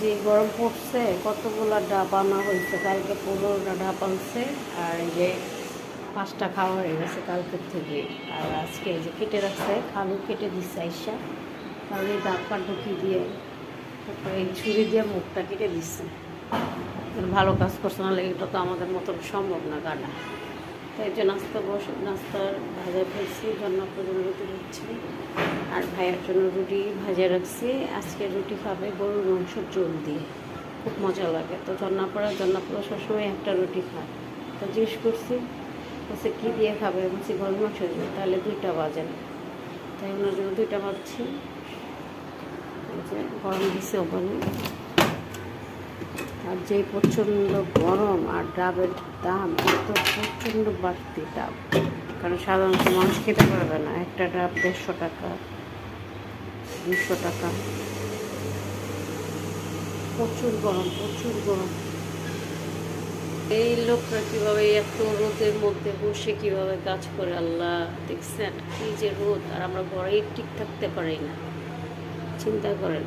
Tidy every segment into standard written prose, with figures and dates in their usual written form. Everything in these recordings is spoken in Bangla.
যে গরম পড়ছে কতগুলো ডাব আনা হয়েছে, কালকে 15টা ডাব আনছে। আর এই যে 5টা খাওয়া হয়ে গেছে কালকের থেকে। আর আজকে এই যে কেটে রাখছে, আলু কেটে দিচ্ছে আইসা, তাহলে এই ডাব কাটবো কি দিয়ে, তারপরে এই ছুরি দিয়ে মুখটা কেটে দিচ্ছে। ভালো কাজ করছে, না এটা তো আমাদের মতন সম্ভব না কাটা। তাই যে নাস্তার ভাজা ফেলছি, জন্য জন্য রুটি দিচ্ছি, আর ভাইয়ের জন্য রুটি ভাজা রাখছি। আজকে রুটি খাবে গরুর মাংসের ঝোল দিয়ে, খুব মজা লাগে। তো জন্নাপড়া সবসময় একটা রুটি খায়। তো জিজ্ঞেস করছি, বলছে কী দিয়ে খাবে, বলছি গরুর মাংস দিয়ে, তাহলে 2টা বাজেন। তাই ওনার জন্য 2টা বাজছি। যে গরম দিছে ওখানে, আর যে প্রচণ্ড গরম, আর ডাবের দাম এত প্রচণ্ড বাড়তি ডাব, কারণ সাধারণত মানুষ খেতে পারবে না। একটা ডাব 150 টাকা, 200 টাকা। প্রচুর গরম, প্রচুর গরম। এই লোকরা কীভাবে এত রোদের মধ্যে বসে কীভাবে কাজ করে, আল্লাহ দেখছেন কী যে রোদ, আর আমরা ঘরেই ঠিক থাকতে পারি না। চিন্তা করেন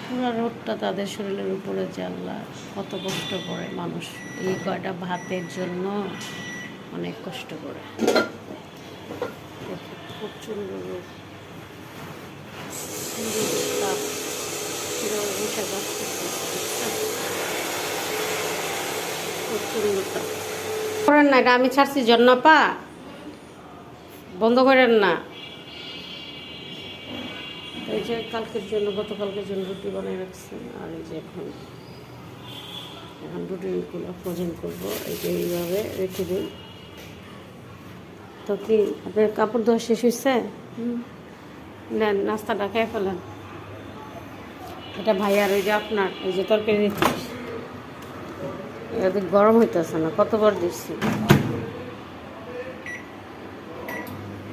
পুরো রোদটা তাদের শরীরের উপরে যে, আল্লাহ কত কষ্ট করে মানুষ এই কয়টা ভাতের জন্য, অনেক কষ্ট করে। প্রচণ্ড রোদ, তাপ, বসে প্রচণ্ড তাপ। করেন না, এটা আমি ছাড়ছি জন্নাপা, বন্ধ করেন না। এই যে কালকের জন্য, গতকালকের জন্য রুটি বানিয়ে রাখছি। আর এই যে এখন রুটিগুলো ফ্রোজেন করবো। এই যে এইভাবে রেখে দিই। তো কি আপনার কাপড় ধোয়া শেষ হয়েছে? নেন, নাস্তাটা খেয়ে ফেলেন। এটা ভাই, আর ওই যে আপনার এই যে তরকারি দিচ্ছি, এটা গরম হইতেছে না, কতবার দিচ্ছি।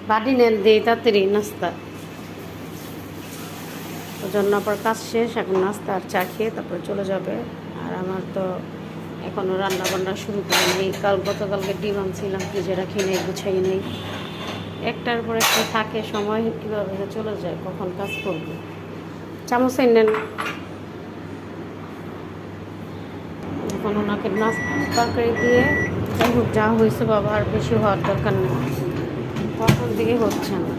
বাটি নেন, দিই তাড়াতাড়ি নাস্তা। ওই জন্য আবার কাজ শেষ, এখন নাস্তা আর চা খেয়ে তারপরে চলে যাবে। আর আমার তো এখনও রান্না বান্না শুরু করে নেই। গতকালকে ডিম আনছিলাম, ফ্রিজে রাখি নেই, গুছাই নেই। একটার পর একটা থাকে, সময় কীভাবে চলে যায়, কখন কাজ করবো। চামচ নেন। এখন ওনাকে নাস্তা তরকারি দিয়ে, যাই হোক যা হয়েছে বাবা, আর বেশি হওয়ার দরকার নেই, কখন থেকে হচ্ছে না।